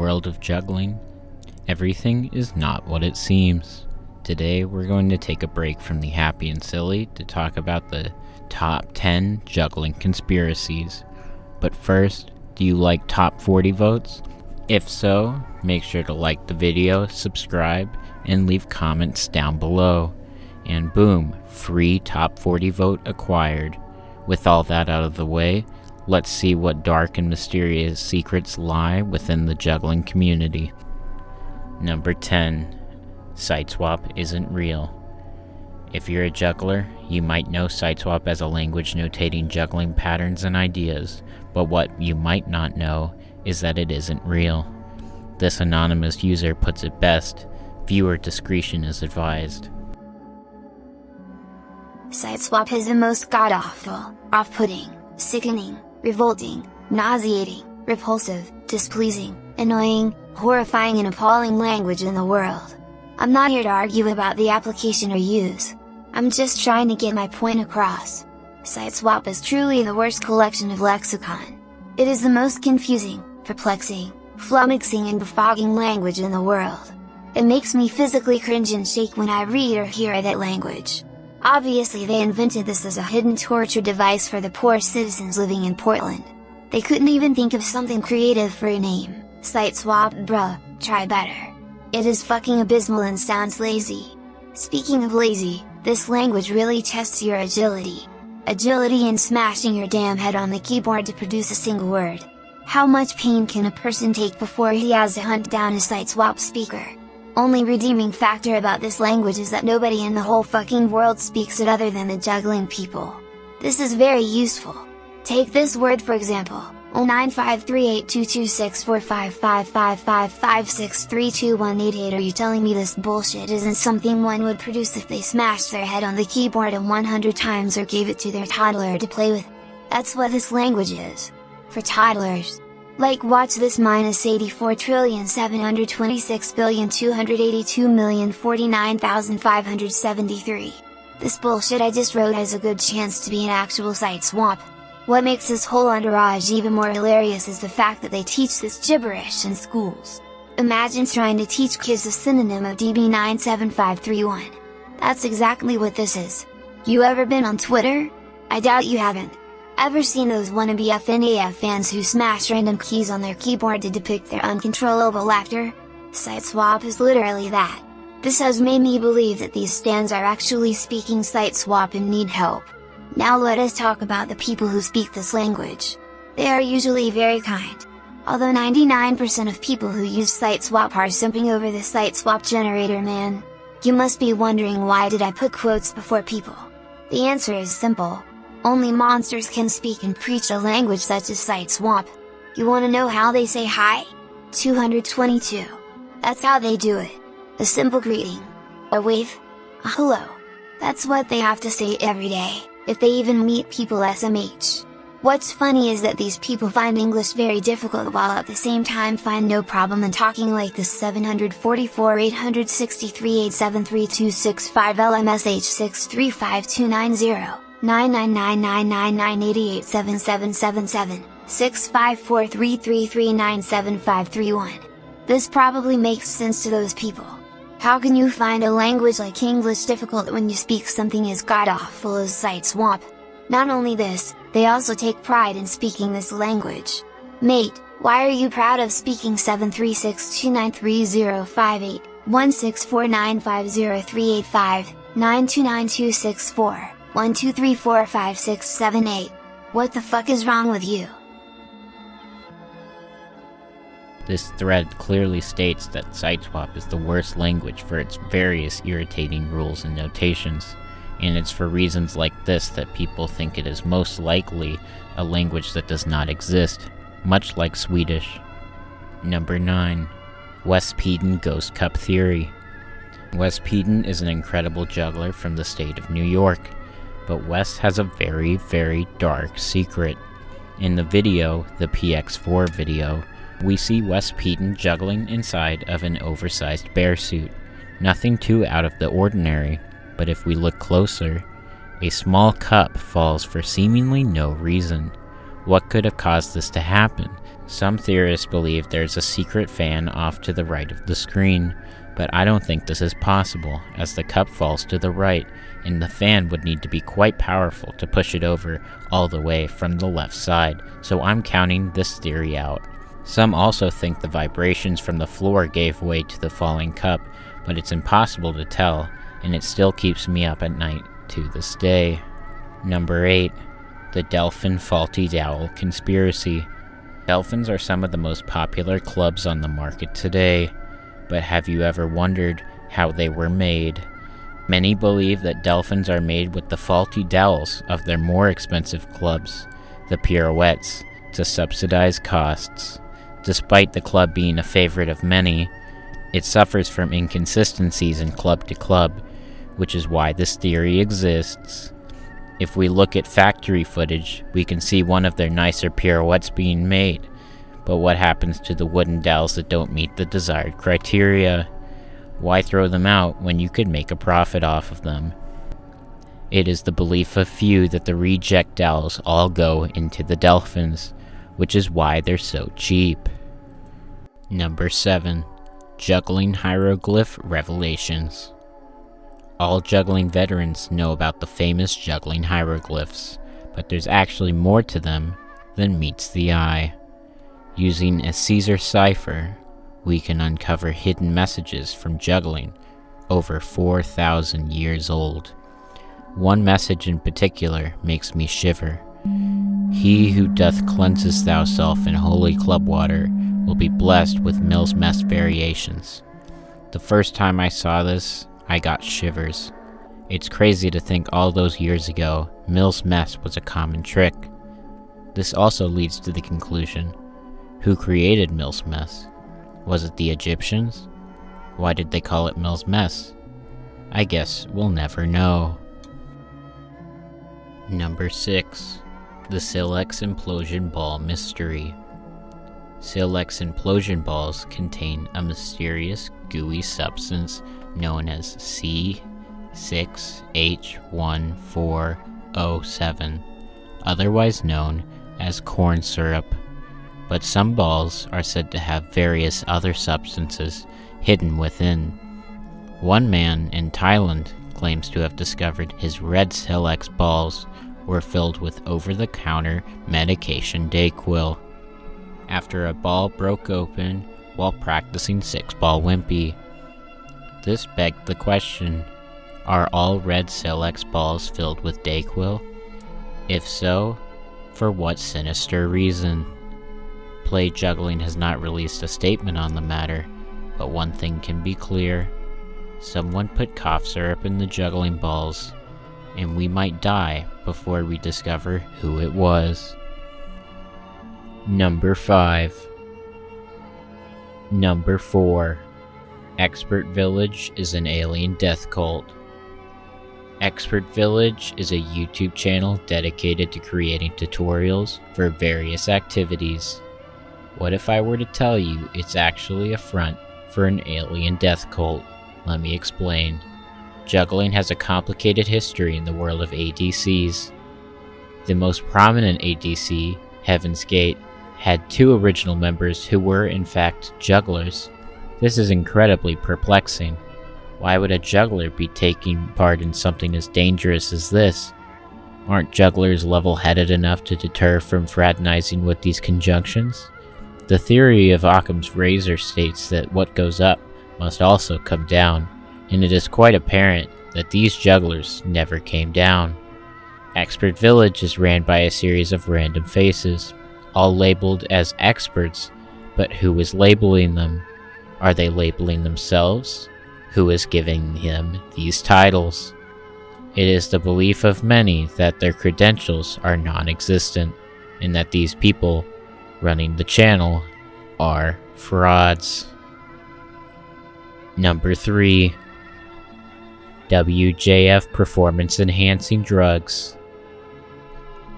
world of juggling, everything is not what it seems. Today we're going to take a break from the happy and silly to talk about the top 10 juggling conspiracies. But first, do you like top 40 votes? If so, make sure to like the video, subscribe, and leave comments down below. And boom, free top 40 vote acquired. With all that out of the way, let's see what dark and mysterious secrets lie within the juggling community. Number 10. Siteswap isn't real. If you're a juggler, you might know Siteswap as a language notating juggling patterns and ideas, but what you might not know is that it isn't real. This anonymous user puts it best: viewer discretion is advised. Siteswap is the most god-awful, off-putting, sickening, revolting, nauseating, repulsive, displeasing, annoying, horrifying and appalling language in the world. I'm not here to argue about the application or use. I'm just trying to get my point across. Siteswap is truly the worst collection of lexicon. It is the most confusing, perplexing, flummoxing and befogging language in the world. It makes me physically cringe and shake when I read or hear that language. Obviously they invented this as a hidden torture device for the poor citizens living in Portland. They couldn't even think of something creative for a name. Siteswap, bruh, try better. It is fucking abysmal and sounds lazy. Speaking of lazy, this language really tests your agility. Agility in smashing your damn head on the keyboard to produce a single word. How much pain can a person take before he has to hunt down a Siteswap speaker? Only redeeming factor about this language is that nobody in the whole fucking world speaks it other than the juggling people. This is very useful. Take this word for example. 095382264555556321888. Are you telling me this bullshit isn't something one would produce if they smashed their head on the keyboard 100 times or gave it to their toddler to play with? That's what this language is. For toddlers. Like watch this: -84,726,282,049,573. This bullshit I just wrote has a good chance to be an actual Siteswap. What makes this whole entourage even more hilarious is the fact that they teach this gibberish in schools. Imagine trying to teach kids a synonym of DB97531. That's exactly what this is. You ever been on Twitter? I doubt you haven't. Ever seen those wannabe FNAF fans who smash random keys on their keyboard to depict their uncontrollable laughter? Siteswap is literally that. This has made me believe that these stans are actually speaking Siteswap and need help. Now let us talk about the people who speak this language. They are usually very kind. Although 99% of people who use Siteswap are simping over the Siteswap generator, man. You must be wondering, why did I put quotes before people? The answer is simple. Only monsters can speak and preach a language such as Siteswap. You wanna know how they say hi? 222. That's how they do it. A simple greeting. A wave. A hello. That's what they have to say every day, if they even meet people SMH. What's funny is that these people find English very difficult while at the same time find no problem in talking like this. 744-863-873-265 LMSH 63529099999887777 65433397531. This probably makes sense to those people. How can you find a language like English difficult when you speak something as god-awful as Siteswap? Not only this, they also take pride in speaking this language. Mate, why are you proud of speaking 736293058, 164950385, 929264, 12345678? What the fuck is wrong with you? This thread clearly states that Siteswap is the worst language for its various irritating rules and notations, and it's for reasons like this that people think it is most likely a language that does not exist, much like Swedish. Number 9. Wes Peden Ghost Cup Theory. Wes Peden is an incredible juggler from the state of New York, but Wes has a very, very dark secret. In the video, the PX4 video, we see Wes Peden juggling inside of an oversized bear suit. Nothing too out of the ordinary, but if we look closer, a small cup falls for seemingly no reason. What could have caused this to happen? Some theorists believe there's a secret fan off to the right of the screen, but I don't think this is possible, as the cup falls to the right, and the fan would need to be quite powerful to push it over all the way from the left side, so I'm counting this theory out. Some also think the vibrations from the floor gave way to the falling cup, but it's impossible to tell, and it still keeps me up at night to this day. Number 8. The Delphin Faulty Dowel Conspiracy. Delphins are some of the most popular clubs on the market today, but have you ever wondered how they were made? Many believe that Delphins are made with the faulty dowels of their more expensive clubs, the pirouettes, to subsidize costs. Despite the club being a favorite of many, it suffers from inconsistencies in club to club, which is why this theory exists. If we look at factory footage, we can see one of their nicer pirouettes being made, but what happens to the wooden dowels that don't meet the desired criteria? Why throw them out when you could make a profit off of them? It is the belief of few that the reject dowels all go into the Delphins, which is why they're so cheap. Number 7. Juggling Hieroglyph Revelations. All juggling veterans know about the famous juggling hieroglyphs, but there's actually more to them than meets the eye. Using a Caesar cipher, we can uncover hidden messages from juggling over 4,000 years old. One message in particular makes me shiver. He who doth cleanses thyself in holy club water will be blessed with Mill's Mess variations. The first time I saw this, I got shivers. It's crazy to think all those years ago, Mill's Mess was a common trick. This also leads to the conclusion, who created Mill's Mess? Was it the Egyptians? Why did they call it Mill's Mess? I guess we'll never know. Number 6. The SIL-X Implosion Ball Mystery. SIL-X implosion balls contain a mysterious, gooey substance known as C6H1407, otherwise known as corn syrup, but some balls are said to have various other substances hidden within. One man in Thailand claims to have discovered his red SIL-X balls were filled with over-the-counter medication Dayquil, after a ball broke open while practicing 6-ball wimpy. This begged the question, are all red SIL-X balls filled with Dayquil? If so, for what sinister reason? Play Juggling has not released a statement on the matter, but one thing can be clear. Someone put cough syrup in the juggling balls, and we might die before we discover who it was. Number 5. Number 4. Expert Village is an alien death cult. Expert Village is a YouTube channel dedicated to creating tutorials for various activities. What if I were to tell you it's actually a front for an alien death cult? Let me explain. Juggling has a complicated history in the world of ADCs. The most prominent ADC, Heaven's Gate, had 2 original members who were in fact jugglers. This is incredibly perplexing. Why would a juggler be taking part in something as dangerous as this? Aren't jugglers level-headed enough to deter from fraternizing with these conjunctions? The theory of Occam's razor states that what goes up must also come down, and it is quite apparent that these jugglers never came down. Expert Village is ran by a series of random faces, all labeled as experts, but who is labeling them? Are they labeling themselves? Who is giving them these titles? It is the belief of many that their credentials are non-existent, and that these people running the channel are frauds. Number 3. WJF Performance Enhancing Drugs.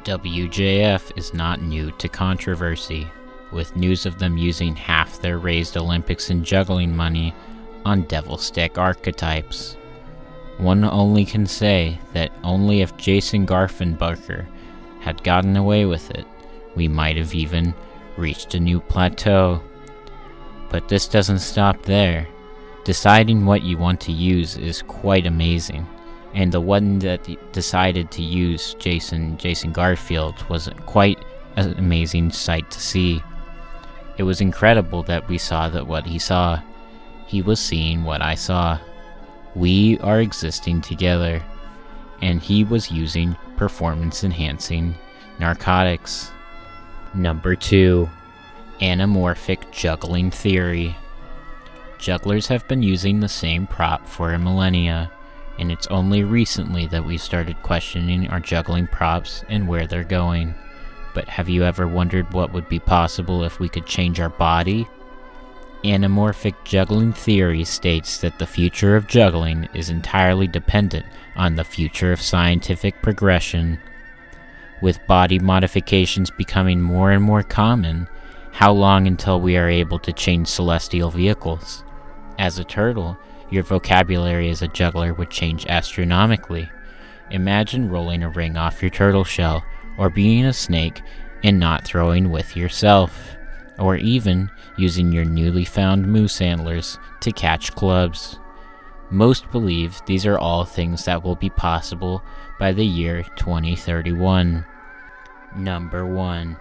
WJF is not new to controversy, with news of them using half their raised Olympics and juggling money on devil stick archetypes. One only can say that only if Jason Garfinbucker had gotten away with it, we might have even reached a new plateau. But this doesn't stop there. Deciding what you want to use is quite amazing, and the one that decided to use Jason Garfield was quite an amazing sight to see. It was incredible that we saw that what he saw. He was seeing what I saw. We are existing together, and he was using performance-enhancing narcotics. Number 2. Animorphic juggling theory. Jugglers have been using the same prop for a millennia, and it's only recently that we started questioning our juggling props and where they're going. But have you ever wondered what would be possible if we could change our body? Animorphic juggling theory states that the future of juggling is entirely dependent on the future of scientific progression. With body modifications becoming more and more common, how long until we are able to change celestial vehicles? As a turtle, your vocabulary as a juggler would change astronomically. Imagine rolling a ring off your turtle shell, or being a snake and not throwing with yourself, or even using your newly found moose antlers to catch clubs. Most believe these are all things that will be possible by the year 2031. Number 1.